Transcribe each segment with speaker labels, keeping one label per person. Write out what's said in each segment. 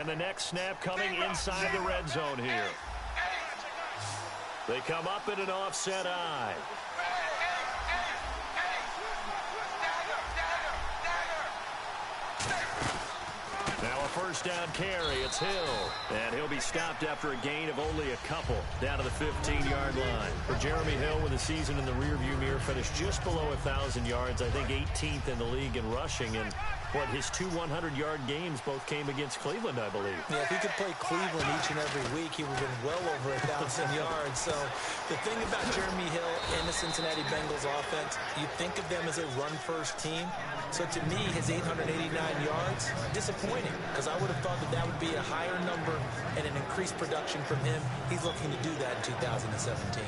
Speaker 1: And the next snap coming inside the red zone here. They come up in an offset eye. Now a first down carry. It's Hill. And he'll be stopped after a gain of only a couple down to the 15-yard line. For Jeremy Hill, with the season in the rearview mirror, finished just below 1,000 yards. I think 18th in the league in rushing. And what, his two 100-yard games both came against Cleveland, I believe. Yeah, if he could play Cleveland each and every week, he would have been well over 1,000 yards. So the thing about Jeremy Hill and the Cincinnati Bengals offense, you think of them as a run-first team. So to me, his 889 yards, disappointing, because I would have thought that that would be a higher number and an increased production from him. He's looking to do that in 2017.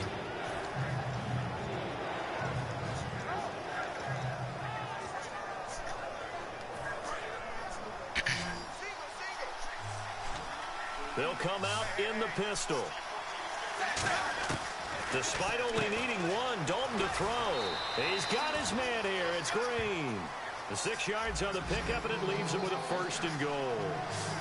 Speaker 2: They'll come out in the pistol. Despite only needing one, Dalton to throw. He's got his man here. It's Green. The 6 yards on the pickup, and it leaves him with a first and goal.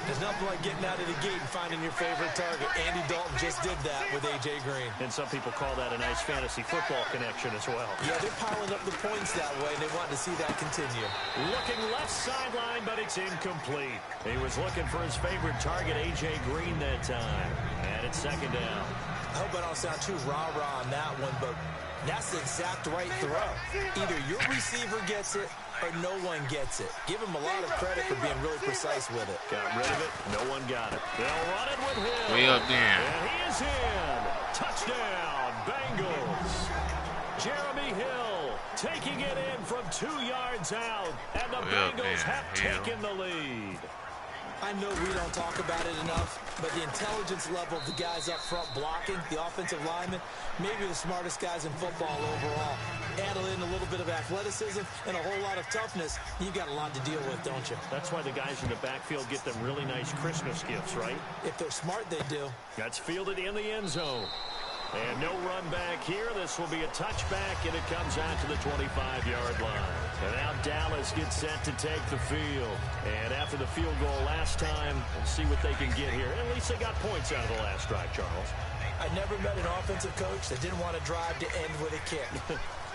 Speaker 1: There's nothing like getting out of the gate and finding your favorite target. Andy Dalton just did that with A.J. Green.
Speaker 2: And some people call that a nice fantasy football connection as well.
Speaker 1: Yeah, they're piling up the points that way, and they want to see that continue.
Speaker 2: Looking left sideline, but it's incomplete. He was looking for his favorite target, A.J. Green, that time. And it's second down.
Speaker 1: I hope I don't sound too rah-rah on that one, but that's the exact right throw. Either your receiver gets it or no one gets it. Give him a lot of credit for being really precise with it.
Speaker 2: Got rid of it. No one got it. They'll run it with him.
Speaker 3: Way up there.
Speaker 2: And he is in. Touchdown, Bengals. Jeremy Hill taking it in from 2 yards out. And the Bengals have taken the lead.
Speaker 1: I know we don't talk about it enough, but the intelligence level of the guys up front blocking, the offensive linemen, maybe the smartest guys in football overall. Add in a little bit of athleticism and a whole lot of toughness, you got a lot to deal with, don't you?
Speaker 2: That's why the guys in the backfield get them really nice Christmas gifts, right?
Speaker 1: If they're smart, they do.
Speaker 2: That's fielded in the end zone. And no run back here. This will be a touchback, and it comes out to the 25-yard line. And now Dallas gets set to take the field. And after the field goal last time, we'll see what they can get here. At least they got points out of the last drive, Charles.
Speaker 1: I never met an offensive coach that didn't want to drive to end with a kick.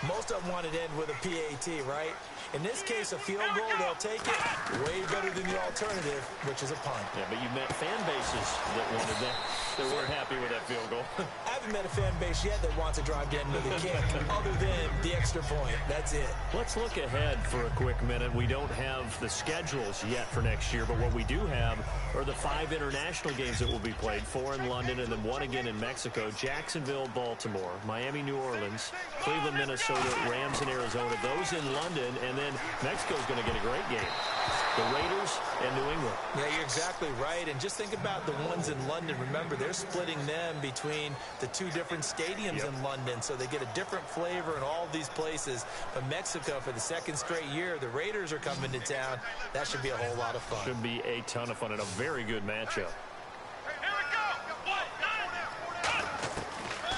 Speaker 1: Most of them wanted to end with a PAT, right? In this case, a field goal, they'll take it. Way better than the alternative, which is a punt.
Speaker 2: Yeah, but you met fan bases that wanted that. They weren't happy with that field goal.
Speaker 1: I haven't met a fan base yet that wants to drive to end with a kick, other than the extra point. That's it.
Speaker 2: Let's look ahead for a quick minute. We don't have the schedules yet for next year, but what we do have are the 5 international games that will be played, 4 in London and then 1 again in Mexico, Jacksonville, Baltimore, Miami, New Orleans, Cleveland, Minnesota, Rams, and Arizona. Those in London, and then Mexico's going to get a great game. The Raiders and New England.
Speaker 1: Yeah, you're exactly right. And just think about the ones in London. Remember, they're splitting them between the 2 different stadiums in London, so they get a different flavor in all these places. But Mexico, for the 2nd straight year, the Raiders are coming to town. That should be a whole lot of fun.
Speaker 2: Should be a ton of fun and a very good matchup.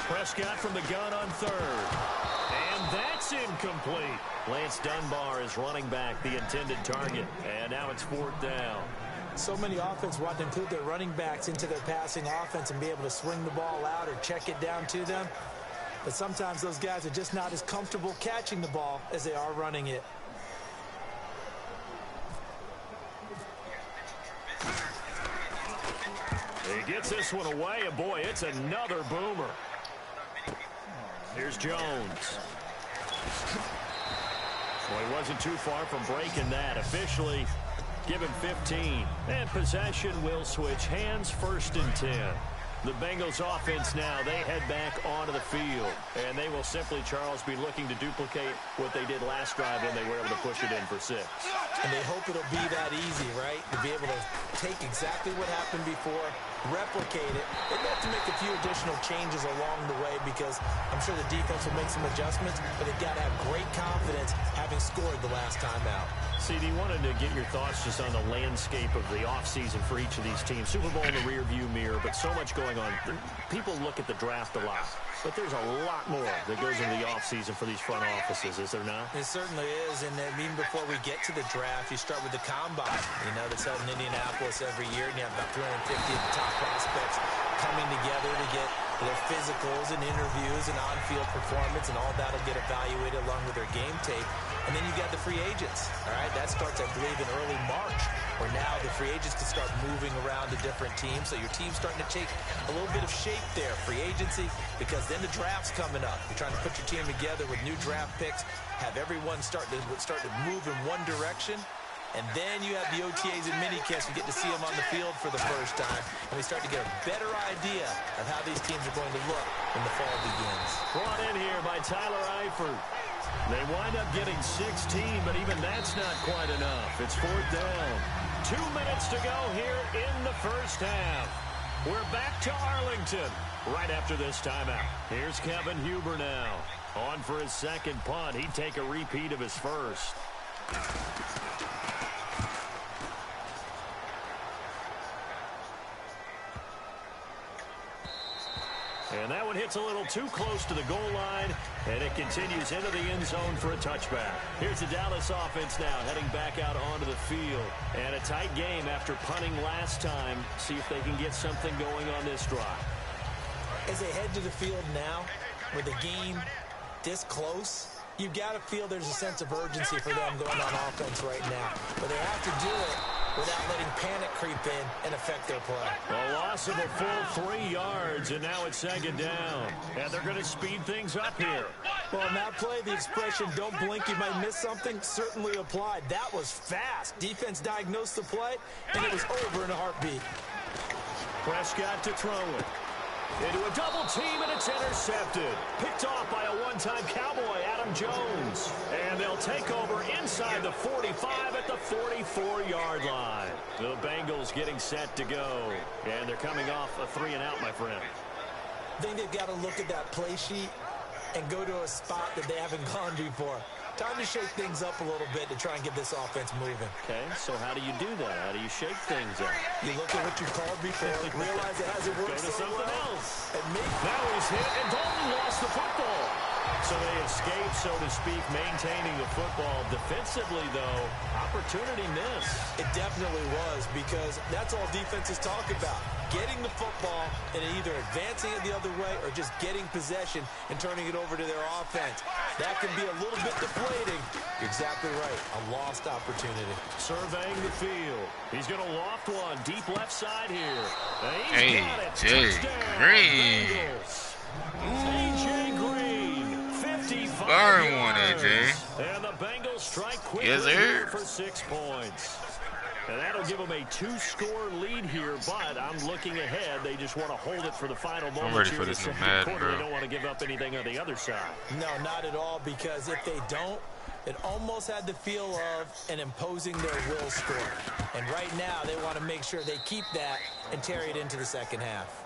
Speaker 2: Prescott from the gun on 3rd. And that's incomplete. Lance Dunbar is running back, the intended target. And now it's 4th down.
Speaker 1: So many offenses want to include their running backs into their passing offense and be able to swing the ball out or check it down to them. But sometimes those guys are just not as comfortable catching the ball as they are running it.
Speaker 2: He gets this one away, and boy, it's another boomer. Here's Jones. Well, he wasn't too far from breaking that. Officially, give him 15. And possession will switch hands, 1st and 10. The Bengals offense now, they head back onto the field. And they will simply, Charles, be looking to duplicate what they did last drive when they were able to push it in for 6.
Speaker 1: And they hope it'll be that easy, right? To be able to take exactly what happened before, replicate it. They'd have to make a few additional changes along the way because I'm sure the defense will make some adjustments, but they've got to have great confidence having scored the last time out.
Speaker 2: CD, wanted to get your thoughts just on the landscape of the offseason for each of these teams. Super Bowl in the rearview mirror, but so much going on. People look at the draft a lot.
Speaker 1: But there's a lot more that goes into the offseason for these front offices, is there not?
Speaker 3: It certainly is, and then even before we get to the draft, you start with the combine. You know, that's held in Indianapolis every year, and you have about 350 of the top prospects coming together to get their physicals and interviews and on-field performance, and all that will get evaluated along with their game tape. And then you've got the free agents, all right? That starts, I believe, in early March, where now the free agents can start moving around to different teams. So your team's starting to take a little bit of shape there, free agency, because then the draft's coming up. You're trying to put your team together with new draft picks, have everyone start to move in one direction. And then you have the OTAs and minicamps. You get to see them on the field for the first time. And we start to get a better idea of how these teams are going to look when the fall begins.
Speaker 1: Brought in here by Tyler Eifert. They wind up getting 16, but even that's not quite enough. It's 4th down. 2 minutes to go here in the first half. We're back to Arlington right after this timeout. Here's Kevin Huber now. On for his second punt. He'd take a repeat of his first. And that one hits a little too close to the goal line, and it continues into the end zone for a touchback. Here's the Dallas offense now heading back out onto the field. And a tight game after punting last time. See if they can get something going on this drive.
Speaker 3: As they head to the field now, with the game this close, you've got to feel there's a sense of urgency for them going on offense right now. But they have to do it without letting panic creep in and affect their play.
Speaker 1: A loss of a full 3 yards, and now it's 2nd down. And they're going to speed things up here.
Speaker 3: Well, in that play, the expression, don't blink, you might miss something, certainly applied. That was fast. Defense diagnosed the play, and it was over in a heartbeat.
Speaker 1: Prescott to throw it. Into a double team, and it's intercepted. Picked off by a one-time Cowboy, Adam Jones. And they'll take over inside the 45 at the 44-yard line. The Bengals getting set to go. And they're coming off a 3-and-out, my friend.
Speaker 3: I think they've got to look at that play sheet and go to a spot that they haven't gone before. Time to shake things up a little bit to try and get this offense moving.
Speaker 1: Okay, so how do you do that? How do you shake things up?
Speaker 3: You look at what you called before, realize it hasn't worked
Speaker 1: Go to
Speaker 3: so
Speaker 1: something
Speaker 3: well,
Speaker 1: else.
Speaker 3: and make
Speaker 1: Now he's hit, and Dalton lost the football. So they escape, so to speak, maintaining the football. Defensively, though, opportunity missed.
Speaker 3: It definitely was, because that's all defenses talk about. Getting the football and either advancing it the other way or just getting possession and turning it over to their offense. That can be a little bit deflating. You're exactly right. A lost opportunity.
Speaker 1: Surveying the field. He's going to loft one deep left side here.
Speaker 4: AJ Green.
Speaker 1: AJ Green, 55
Speaker 4: Burn one,
Speaker 1: yards.
Speaker 4: AJ.
Speaker 1: And the Bengals strike quickly
Speaker 4: Yes, sir.
Speaker 1: here for 6 points. And that'll give them a 2-score lead here, but I'm looking ahead. They just want to hold it for the final moment.
Speaker 4: I'm ready for this new Madden, bro.
Speaker 1: They don't want to give up anything on the other side.
Speaker 3: No, not at all, because if they don't, it almost had the feel of an imposing their will score. And right now, they want to make sure they keep that and carry it into the second half.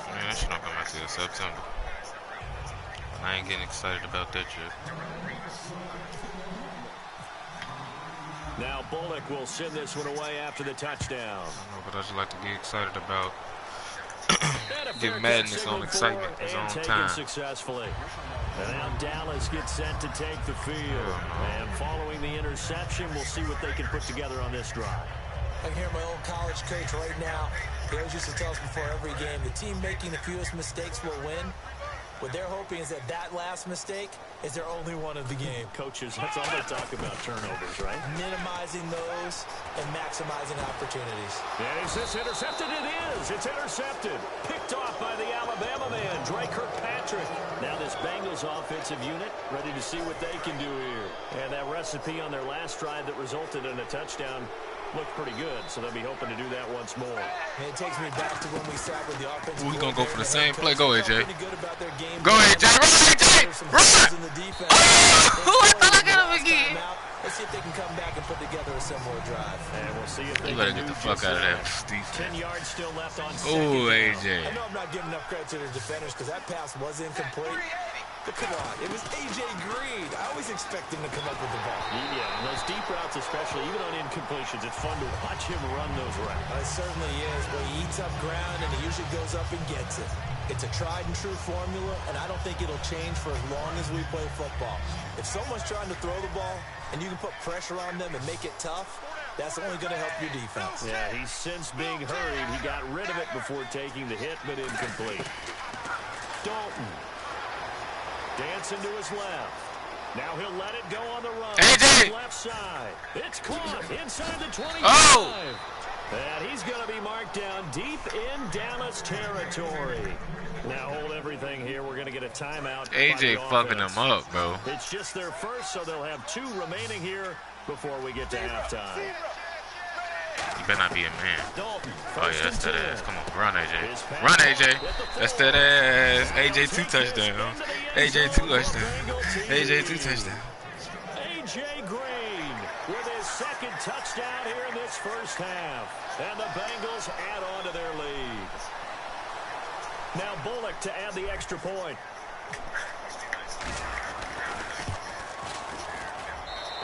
Speaker 4: Man, that shit don't come out till September. And I ain't getting excited about that shit.
Speaker 1: Now Bullock will send this one away after the touchdown.
Speaker 4: I don't know, but I just like to get excited about give Madden its own excitement, its own time.
Speaker 1: Successfully. And now Dallas gets set to take the field. And following the interception, we'll see what they can put together on this drive.
Speaker 3: I can hear my old college coach right now. He always used to tell us before every game, the team making the fewest mistakes will win. What they're hoping is that that last mistake is their only one of the game.
Speaker 1: Coaches, that's all they talk about, turnovers, right?
Speaker 3: Minimizing those and maximizing opportunities.
Speaker 1: And is this intercepted? It is. It's intercepted. Picked off by the Alabama man, Dre Kirkpatrick. Now this Bengals offensive unit ready to see what they can do here. And that recipe on their last drive that resulted in a touchdown looked pretty good, so they'll be hoping to do that once more.
Speaker 3: And it takes me back to when we sat with the offense.
Speaker 4: We're going to go for the same play. Go, AJ.
Speaker 3: Go,
Speaker 4: AJ. Run, AJ. Run. Oh, I thought I got him again.
Speaker 3: Let's see if they can come back and put together a similar drive.
Speaker 1: And we'll see if they
Speaker 4: you better get the fuck out of there, Steve.
Speaker 1: 10 yards still left on
Speaker 4: Oh, AJ.
Speaker 3: I know I'm not giving enough credit to the defenders because that pass was incomplete. But come on, it was A.J. Green. I always expect him to come up with the ball.
Speaker 1: Yeah, and those deep routes especially, even on incompletions, it's fun to watch him run those routes.
Speaker 3: It certainly is, but he eats up ground and he usually goes up and gets it. It's a tried-and-true formula, and I don't think it'll change for as long as we play football. If someone's trying to throw the ball and you can put pressure on them and make it tough, that's only going to help your defense.
Speaker 1: Yeah, he's since being hurried. He got rid of it before taking the hit, but incomplete. Dalton. Dancing to his left. Now he'll let it go on the run.
Speaker 4: AJ!
Speaker 1: Left side. It's caught inside the 25.
Speaker 4: Oh!
Speaker 1: And he's going to be marked down deep in Dallas territory. Now hold everything here. We're going to get a timeout.
Speaker 4: AJ fucking him up, bro.
Speaker 1: It's just their first, so they'll have 2 remaining here before we get to halftime.
Speaker 4: You better not be a man.
Speaker 1: Dalton,
Speaker 4: oh, yeah, that's that ass. Come on, run, AJ. Run, AJ. That's that ass. AJ 2 touchdowns. AJ 2 touchdowns. AJ 2 touchdowns.
Speaker 1: AJ Green with his second touchdown here in this first half. And the Bengals add on to their lead. Now Bullock to add the extra point.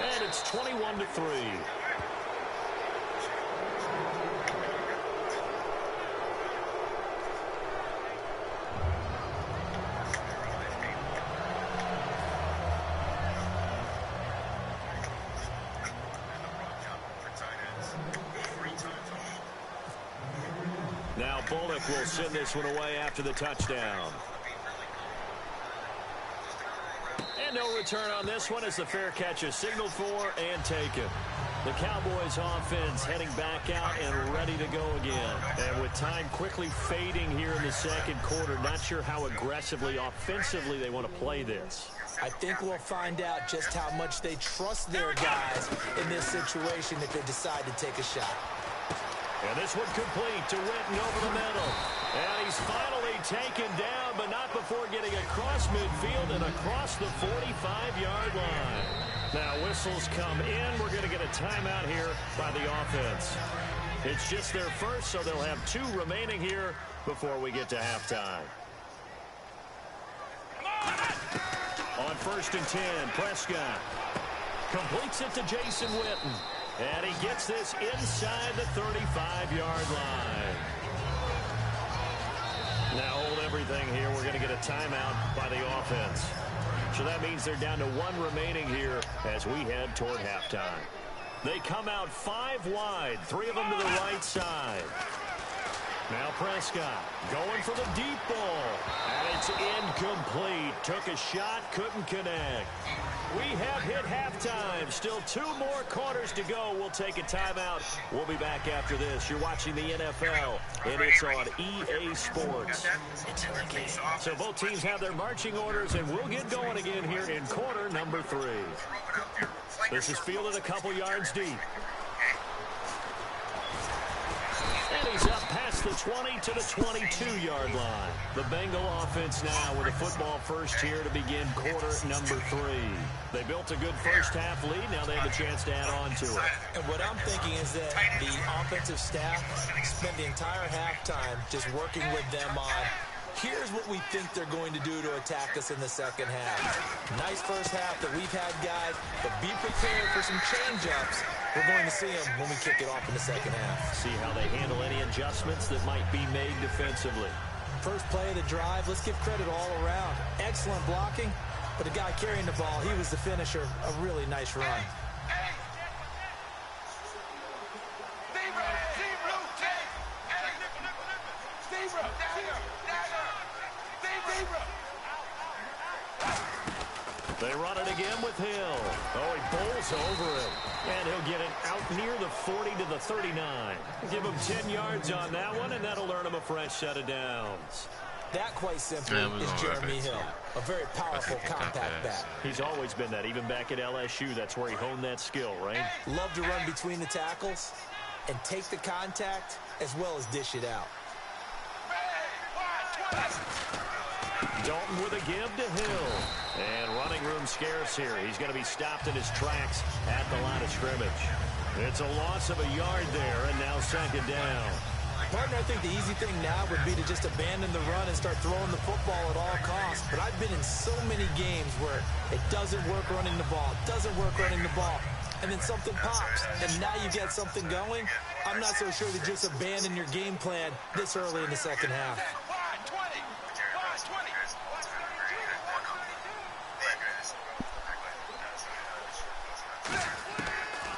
Speaker 1: And it's 21-3. Now Bullock will send this one away after the touchdown. And no return on this one as the fair catch is signaled for and taken. The Cowboys offense heading back out and ready to go again. And with time quickly fading here in the second quarter, not sure how aggressively, offensively they want to play this.
Speaker 3: I think we'll find out just how much they trust their guys in this situation if they decide to take a shot.
Speaker 1: And this one complete to Witten over the middle. And he's finally taken down, but not before getting across midfield and across the 45-yard line. Now whistles come in. We're going to get a timeout here by the offense. It's just their first, so they'll have 2 remaining here before we get to halftime. On 1st and 10, Prescott completes it to Jason Witten. And he gets this inside the 35-yard line. Now hold everything here. We're going to get a timeout by the offense. So that means they're down to 1 remaining here as we head toward halftime. They come out 5 wide, 3 of them to the right side. Now Prescott going for the deep ball. And it's incomplete. Took a shot, couldn't connect. We have hit halftime. Still 2 more quarters to go. We'll take a timeout. We'll be back after this. You're watching the NFL, and it's on EA Sports. So both teams have their marching orders, and we'll get going again here in quarter number 3. This is fielded a couple yards deep. And he's up past the 20 to the 22-yard line. The Bengal offense now with a football first here to begin quarter number 3. They built a good first half lead. Now they have a chance to add on to it.
Speaker 3: And what I'm thinking is that the offensive staff spent the entire halftime just working with them on, here's what we think they're going to do to attack us in the second half. Nice first half that we've had, guys, but be prepared for some change-ups. We're going to see them when we kick it off in the second half.
Speaker 1: See how they handle any adjustments that might be made defensively.
Speaker 3: First play of the drive, let's give credit all around. Excellent blocking, but the guy carrying the ball, he was the finisher. A really nice run.
Speaker 1: They run it again with Hill. Oh, he bowls over him. And he'll get it out near the 40 to the 39. Give him 10 yards on that one, and that'll earn him a fresh set of downs.
Speaker 3: That, quite simply, is Jeremy Hill. A very powerful, compact back.
Speaker 1: He's always been that. Even back at LSU, that's where he honed that skill, right?
Speaker 3: Love to run between the tackles and take the contact as well as dish it out.
Speaker 1: Dalton with a give to Hill. And running room scarce here. He's going to be stopped in his tracks at the line of scrimmage. It's a loss of a yard there, and now second down.
Speaker 3: Partner, I think the easy thing now would be to just abandon the run and start throwing the football at all costs. But I've been in so many games where it doesn't work running the ball, and then something pops, and now you get something going. I'm not so sure to just abandon your game plan this early in the second half.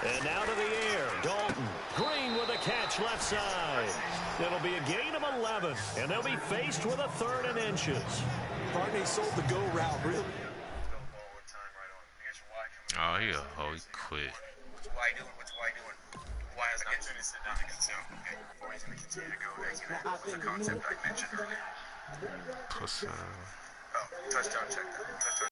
Speaker 1: And now to the air. Dalton. Green with a catch left side. It'll be a gain of 11, and they'll be faced with a 3rd and inches.
Speaker 3: Barney sold the go route, really.
Speaker 4: Oh, he quit.
Speaker 5: What's Y doing? What's Y doing? Y has an opportunity to sit down and consume. Okay, before he's going to continue to go, that's the concept I mentioned earlier.
Speaker 4: Plus,
Speaker 5: touchdown check. Touchdown